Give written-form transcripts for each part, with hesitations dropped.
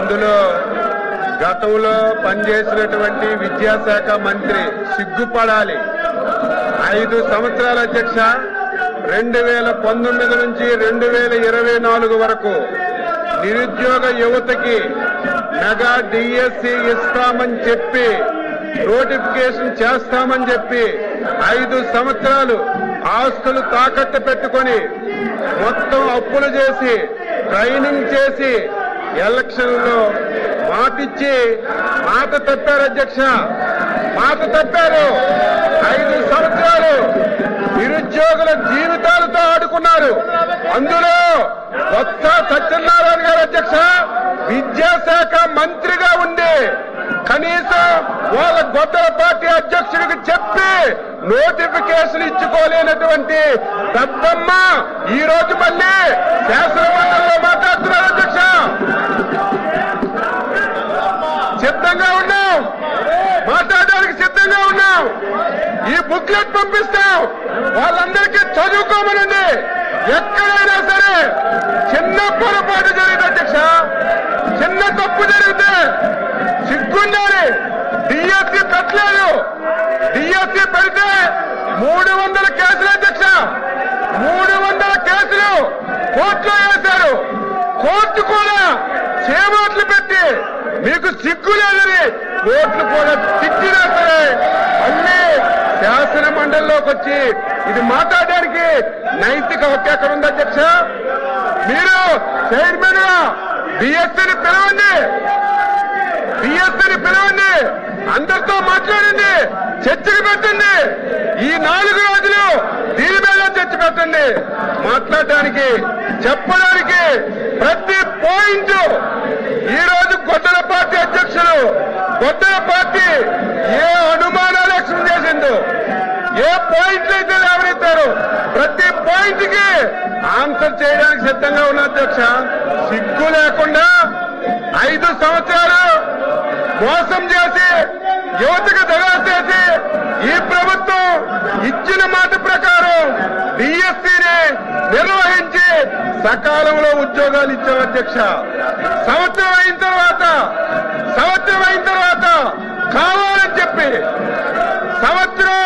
అందులో గతంలో పనిచేసినటువంటి విద్యాశాఖ మంత్రి సిగ్గుపడాలి. 5 సంవత్సరాల అధ్యక్ష 2019 నుంచి 2024 వరకు నిరుద్యోగ యువతకి మెగా డిఎస్సి ఇస్తామని చెప్పి నోటిఫికేషన్ చేస్తామని చెప్పి 5 సంవత్సరాలు ఆస్తులు తాకట్టు పెట్టుకొని మొత్తం అప్పులు చేసి ట్రైనింగ్ చేసి ఎలక్షన్లో మాటిచ్చి మాట తప్పారు అధ్యక్ష. మాట తప్పారు. 5 సంవత్సరాలు నిరుద్యోగుల జీవితాలతో ఆడుకున్నారు. అందులో బొత్స సత్యనారాయణ గారు అధ్యక్ష విద్యాశాఖ మంత్రిగా ఉండి కనీసం వాళ్ళ గొప్పల పార్టీ అధ్యక్షుడికి చెప్పి నోటిఫికేషన్ ఇచ్చుకోలేనటువంటి దద్దమ్మ ఈ రోజు మళ్ళీ శాసనమండలిలో మాట్లాడుతున్నారు అధ్యక్ష. సిద్ధంగా ఉన్నాం, మాట్లాడడానికి సిద్ధంగా ఉన్నాం. ఈ బుక్లెట్ పంపిస్తాం, వాళ్ళందరికీ చదువుకోమనండి. ఎక్కడైనా సరే చిన్న పొరపాటు జరిగింది అధ్యక్ష, చిన్న తప్పు జరిగితే సిగ్గుండాలి. డిఎస్సి పెట్టలేదు. డిఎస్సి పెడితే 300 కేసులు అధ్యక్ష. 300 కేసులు కోర్టులో వేశారు. కోర్టు కూడా చేమాట్లు పెట్టి మీకు సిగ్గు లేదని కోర్టులు కూడా తిట్టినా సరే మళ్ళీ శాసన మండలిలోకి వచ్చి ఇది మాట్లాడడానికి నైతిక హక్కు ఎక్కడ ఉంది అధ్యక్ష? మీరు చైర్మన్ గా డిఎస్సిని పిలవండి, డిఎస్సిని పిలవండి, అందరితో మాట్లాడండి, చర్చకు పెట్టండి. ఈ 4 రోజులు దీని మీద చర్చ పెట్టండి. మాట్లాడడానికి చెప్పడానికి ప్రతి పాయింట్ ఈ రోజు గొడ్డల పార్టీ అధ్యక్షులు గొడ్డల పార్టీ ఏ అనుమానాలు వ్యక్తం చేసిందో, ఏ పాయింట్లు అయితే లేవనెత్తారో ప్రతి పాయింట్ కి ఆన్సర్ చేయడానికి సిద్ధంగా ఉన్న అధ్యక్ష. సిగ్గు లేకుండా 5 సంవత్సరాలు మోసం చేసి యువతకు దగా చేసి ఈ ప్రభుత్వం ఇచ్చిన మాట ప్రకారం డిఎస్సిని నిర్వహించి సకాలంలో ఉద్యోగాలు ఇచ్చాం అధ్యక్ష. సంవత్సరం అయిన తర్వాత కావాలని చెప్పి సంవత్సరం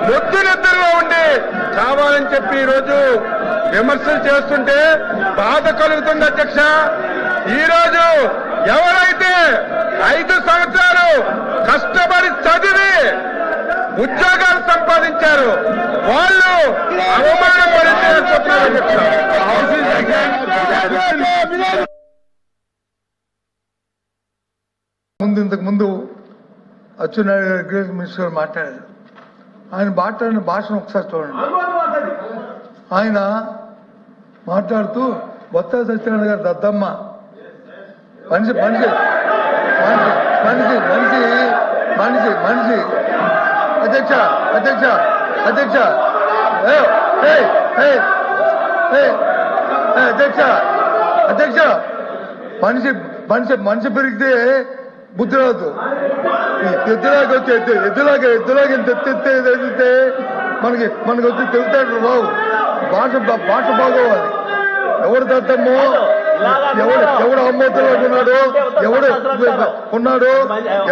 మొద్దు నిద్రలో ఉండి కావాలని చెప్పి ఈరోజు విమర్శలు చేస్తుంటే బాధ కలుగుతుంది అధ్యక్ష. ఈరోజు ఎవరైతే 5 సంవత్సరాలు కష్టపడి చదివి ఉద్యోగాలు సంపాదించారు వాళ్ళు అవమానం పడిపోతున్నారు అధ్యక్ష. ఇంతకు ముందు అచ్చెన్నాయుడు గారు ఎడ్యుకేషన్ మినిస్టర్ గారు మాట్లాడారు. ఆయన మాట్లాడిన భాషను ఒకసారి చూడండి. ఆయన మాట్లాడుతూ బొత్స సత్యనారాయణ గారు దద్దమ్మ మనిషి మనిషి మనిషి మనిషి మనిషి మనిషి అధ్యక్ష అధ్యక్ష అధ్యక్ష అధ్యక్ష అధ్యక్ష మనిషి మనిషి మనిషి పెరిగితే బుద్ధి రాదు. ఎద్దులాగా వచ్చి ఎద్దులాగా తెస్తే మనకి వచ్చి తెలుతాడు రావు. భాష బాగోవాలి. ఎవడు దద్దమ్మో, ఎవడు అమ్మోతులో ఉన్నాడు,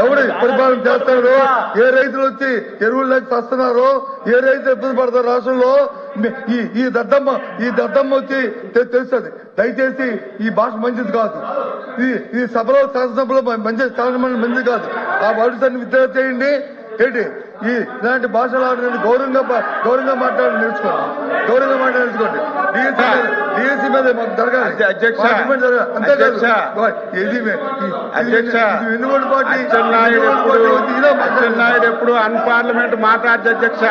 ఎవడు పరిపాలన చేస్తాడు, ఏ రైతులు వచ్చి ఎరువులు లేక వస్తున్నారు, ఏ రైతులు ఇబ్బంది పడతారు రాష్ట్రంలో. ఈ దద్దమ్మ వచ్చి తెలుస్తుంది. దయచేసి ఈ భాష మంచిది కాదు. ఈ సభలో శాసనసభలో మంచిది కాదు. ఆ వర్డ్స్ అన్ని విత్డ్రా చేయండి. ఏంటి ఇలాంటి భాషలు గౌరవంగా మాట్లాడి నేర్చుకోండి. డిఎస్సి మీద జరగాలి. అంతేకాదు వెన్నుగోడు పార్టీ అచ్చెన్నాయుడు ఎప్పుడు అన్పార్లమెంట్ మాట్లాడే అధ్యక్ష.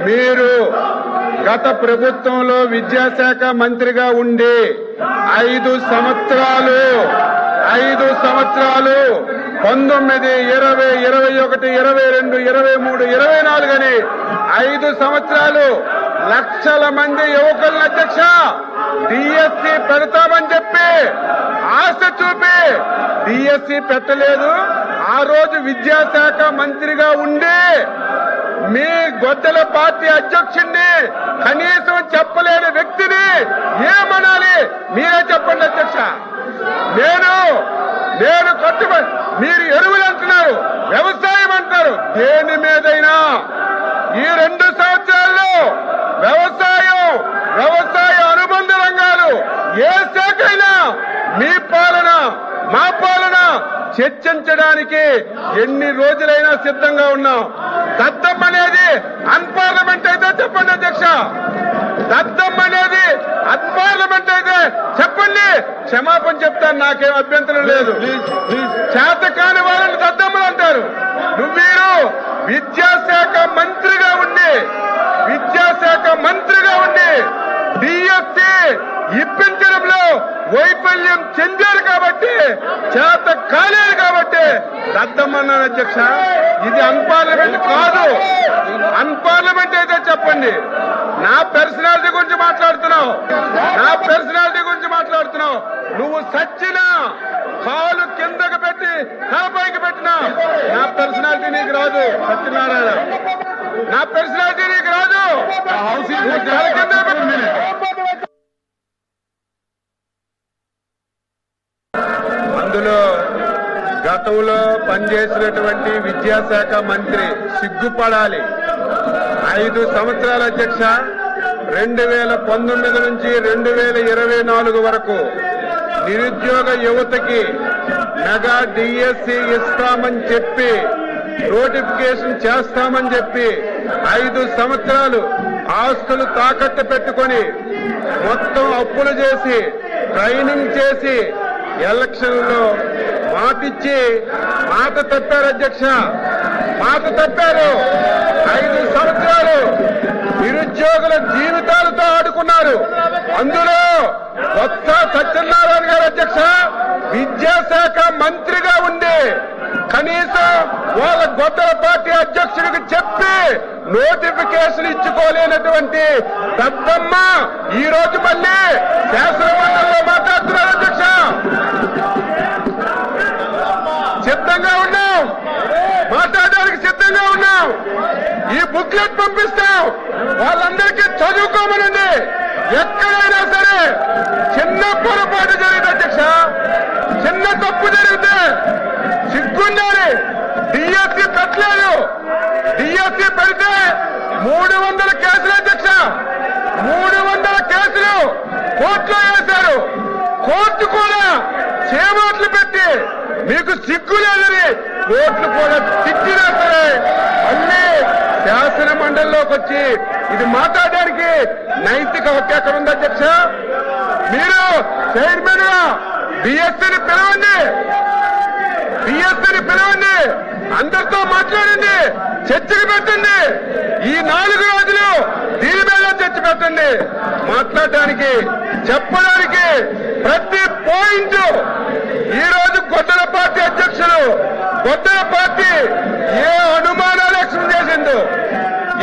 మీరు గత ప్రభుత్వంలో విద్యాశాఖ మంత్రిగా ఉండి 5 సంవత్సరాలు 19, 20, 21, 22, 23, 24 అని 5 సంవత్సరాలు లక్షల మంది యువకులను అధ్యక్ష డిఎస్సి పెడతామని చెప్పి ఆశ చూపి డిఎస్సి పెట్టలేదు. ఆ రోజు విద్యాశాఖ మంత్రిగా ఉండి మీ గొడ్డల పార్టీ అధ్యక్షుడిని కనీసం చెప్పలేని వ్యక్తిని ఏమనాలి మీరే చెప్పండి అధ్యక్ష. నేను మీరు ఎరువులు అంటున్నారు, వ్యవసాయం అంటారు. దేని మీదైనా ఈ 2 సంవత్సరాల్లో వ్యవసాయ అనుబంధ రంగాలు ఏ శాఖ అయినా మీ పాలన మా పాలన చర్చించడానికి ఎన్ని రోజులైనా సిద్ధంగా ఉన్నాం. దద్దం అనేది అన్పార్లమెంట్ అయితే చెప్పండి అధ్యక్ష, దద్దం అనేది అన్పార్లమెంట్ అయితే చెప్పండి, క్షమాపణ చెప్తాను, నాకేం అభ్యంతరం లేదు. చేతకాని వాళ్ళని దద్దమ్మలు అంటారు. మీరు విద్యాశాఖ మంత్రిగా ఉండి డిఎస్సి ఇప్పించడంలో వైఫల్యం చెందారు కాబట్టి, చేత కాలేదు కాబట్టి దద్దమ్మన్నాను అధ్యక్ష. ఇది అన్పార్లమెంట్ కాదు. అన్పార్లమెంట్ అయితే చెప్పండి. నా పర్సనాలిటీ గురించి మాట్లాడుతున్నావు. నువ్వు సచ్చినా కాలు కిందకు పెట్టి తలపైకి పెట్టినా నా పర్సనాలిటీ నీకు రాదు సత్యనారాయణ, నా పర్సనాలిటీ నీకు రాదు. నువ్వు తల కింద పెట్టి అందులో గతంలో పనిచేసినటువంటి విద్యాశాఖ మంత్రి సిగ్గుపడాలి. 5 సంవత్సరాల అధ్యక్ష, 2019 నుంచి 2024 వరకు నిరుద్యోగ యువతకి మెగా డిఎస్సి ఇస్తామని చెప్పి, నోటిఫికేషన్ చేస్తామని చెప్పి 5 సంవత్సరాలు ఆస్తులు తాకట్టు పెట్టుకొని మొత్తం అప్పులు చేసి ట్రైనింగ్ చేసి ఎలక్షన్లో మాటిచ్చి మాట తప్పారు అధ్యక్ష, మాట తప్పారు. 5 సంవత్సరాలు నిరుద్యోగుల జీవితాలతో ఆడుకున్నారు. అందులో కొత్త సత్యనారాయణ గారు అధ్యక్ష విద్యాశాఖ మంత్రిగా ఉండి కనీసం వాళ్ళ గొడ్డల పార్టీ అధ్యక్షుడికి చెప్పి నోటిఫికేషన్ ఇచ్చుకోలేనటువంటి దద్దమ్మ ఈ రోజు మళ్ళీ శాసనమండలిలో మాట్లాడుతున్నారు అధ్యక్ష. మాట్లాడడానికి సిద్ధంగా ఉన్నాం. ఈ బుక్లెట్ పంపిస్తాం, వాళ్ళందరికీ చదువుకోమనండి. ఎక్కడైనా సరే చిన్న పొరపాటు జరిగింది అధ్యక్ష, చిన్న తప్పు జరిగితే సిగ్గుండాలి. డిఎస్సి పెట్టలేదు, డిఎస్సి పెడితే 300 కేసులు అధ్యక్ష, 300 కేసులు కోర్టులో వేశారు. కోర్టు కూడా చేమాట్లు పెట్టి మీకు సిగ్గు లేదని కోర్టులు కూడా తిట్టినా సరే మళ్ళీ శాసన మండలిలోకి వచ్చి ఇది మాట్లాడడానికి నైతిక హక్కు ఎక్కడ ఉంది అధ్యక్ష? మీరు చైర్మన్ గా డిఎస్సిని పిలవండి, అందరితో మాట్లాడండి, చర్చకు పెట్టండి. ఈ 4 రోజులు దీని మీద చర్చ పెట్టండి. మాట్లాడడానికి చెప్పడానికి ప్రతి పాయింట్ ఈ రోజు గొడ్డల పార్టీ అధ్యక్షులు గొడ్డల పార్టీ ఏ అనుమానాలు ఎక్స్ప్రెస్ చేసిందో,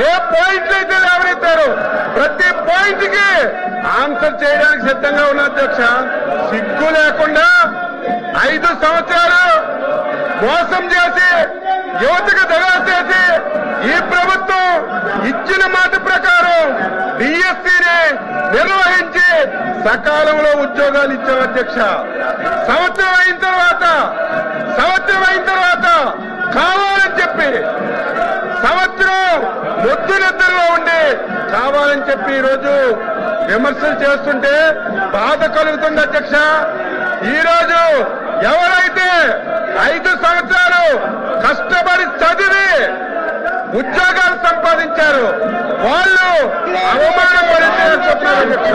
ఏ పాయింట్లు అయితే లేవనెత్తారో ప్రతి పాయింట్ కి ఆన్సర్ చేయడానికి సిద్ధంగా ఉన్న అధ్యక్ష. సిగ్గు లేకుండా 5 సంవత్సరాలు మోసం చేసి యువతకు దగా చేసి ఈ ప్రభుత్వం ఇచ్చిన మాట ప్రకారం డిఎస్సిని నిర్వహించి సకాలంలో ఉద్యోగాలు ఇచ్చాం అధ్యక్ష. సంవత్సరం అయిన తర్వాత కావాలని చెప్పి సంవత్సరం మొద్దు నిద్రలో ఉండి కావాలని చెప్పి ఈరోజు విమర్శలు చేస్తుంటే బాధ కలుగుతుంది అధ్యక్ష. ఈరోజు ఎవరైతే 5 సంవత్సరాలు కష్టపడి చదివి ఉద్యోగాలు సంపాదించారు వాళ్ళు అవమానపడితే చెప్తున్నారు అధ్యక్ష.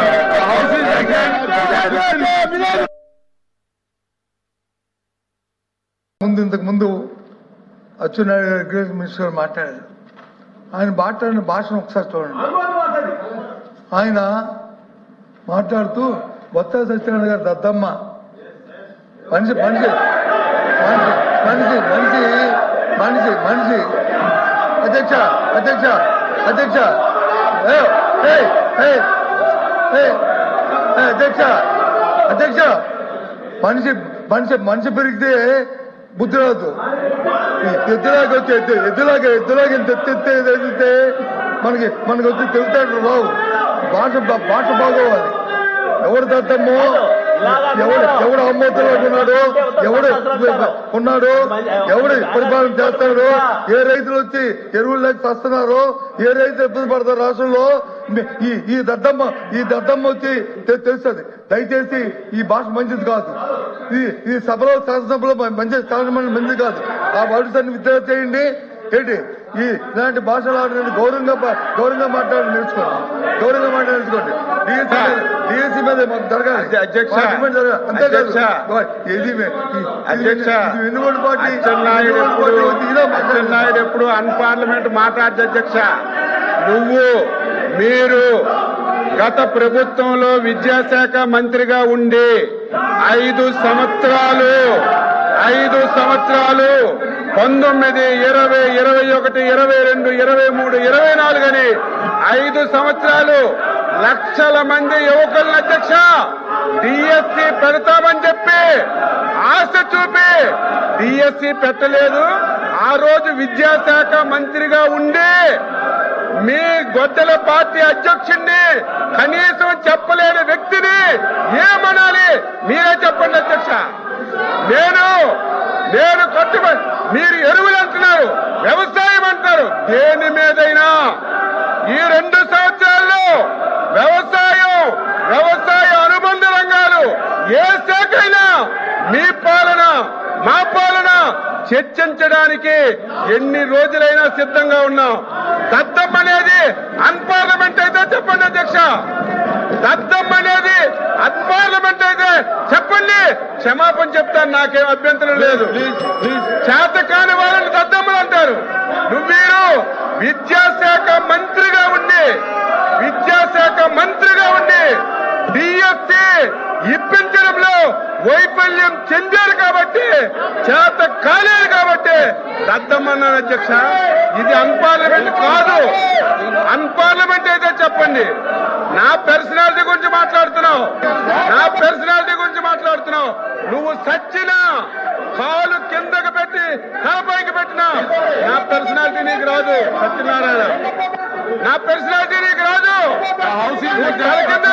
ఇంతకు ముందు అచ్చెన్నాయుడు గారు ఎడ్యుకేషన్ మినిస్టర్ గారు మాట్లాడారు. ఆయన మాట్లాడిన భాషను ఒకసారి చూడండి. ఆయన మాట్లాడుతూ బొత్స సత్యనారాయణ గారు దద్దమ్మ మనిషి మనిషి మనిషి మనిషి మనిషి మనిషి అధ్యక్ష అధ్యక్ష అధ్యక్ష అధ్యక్ష అధ్యక్ష మనిషి మనిషి మనిషి పెరిగితే బుద్ధి రాదు. ఎద్దులాగా వచ్చి ఎద్దులాగా ఎత్తితే మనకి వచ్చి తెలుతాడు రావు. భాష బాగోవాలి. ఎవరు దద్దమ్మో ఎవడు అమ్మతుల్లో ఉన్నాడు, ఎవడు ఉన్నాడు, ఎవడు పరిపాలన చేస్తాడు, ఏ రైతులు వచ్చి ఎరువులు లేక వస్తున్నారు, ఏ రైతులు ఇబ్బంది పడతారు రాష్ట్రంలో. ఈ దద్దమ్మ వచ్చి తెలుస్తుంది. దయచేసి ఈ భాష మంచిది కాదు. ఈ సభలో శాసనసభలో మంచిది కాదు. ఆ వర్డ్స్ అన్ని విత్డ్రా చేయండి. ఏంటి ఇలాంటి భాషలు గౌరవంగా మాట్లాడి నేర్చుకోండి. డిఎస్సీ మీద మాకు జరగాలి. అంతేకాదు ఎన్నుకోండి పార్టీ నాయుడు ఎప్పుడు అన్పార్లమెంట్ మాట్లాడే అధ్యక్ష. మీరు గత ప్రభుత్వంలో విద్యాశాఖ మంత్రిగా ఉండి 5 సంవత్సరాలు 19, 20, 21, 22, 23, 24 అని 5 సంవత్సరాలు లక్షల మంది యువకులను అధ్యక్ష డిఎస్సి పెడతామని చెప్పి ఆశ చూపి డిఎస్సి పెట్టలేదు. ఆ రోజు విద్యాశాఖ మంత్రిగా ఉండి మీ గొడ్డల పార్టీ అధ్యక్షుడిని కనీసం చెప్పలేని వ్యక్తిని ఏమనాలి మీరే చెప్పండి అధ్యక్ష. నేను కట్టుబడి మీరు ఎరువులు అంటున్నారు, వ్యవసాయం అంటున్నారు. దేని మీదైనా ఈ 2 సంవత్సరాల్లో వ్యవసాయ అనుబంధ రంగాలు ఏ శాఖ అయినా మీ పాలన మా పాలన చర్చించడానికి ఎన్ని రోజులైనా సిద్ధంగా ఉన్నాం. దద్దం అనేది అన్పార్లమెంట్ అయితే చెప్పండి అధ్యక్ష. దద్దం అనేది అన్పార్లమెంట్ అయితే చెప్పండి, క్షమాపణ చెప్తాను, నాకేం అభ్యంతరం లేదు. చేతకాని వాళ్ళని దద్దమ్మలు అంటారు. మీరు విద్యాశాఖ మంత్రిగా ఉండి డిఎస్సి ఇప్పించడంలో వైఫల్యం చెందారు కాబట్టి, చేత కాలేదు కాబట్టి దద్దమ్మన్నాను అధ్యక్ష. ఇది అన్పార్లమెంట్ కాదు. అన్పార్లమెంట్ అయితే చెప్పండి. నా పర్సనాలిటీ గురించి మాట్లాడుతున్నావు. నువ్వు సచ్చినా కాలు కిందకు పెట్టి తలపైకి పెట్టినా నా పర్సనాలిటీ నీకు రాదు సత్యనారాయణ. నా పర్సనాలిటీ నీకు రాదు. తల కింద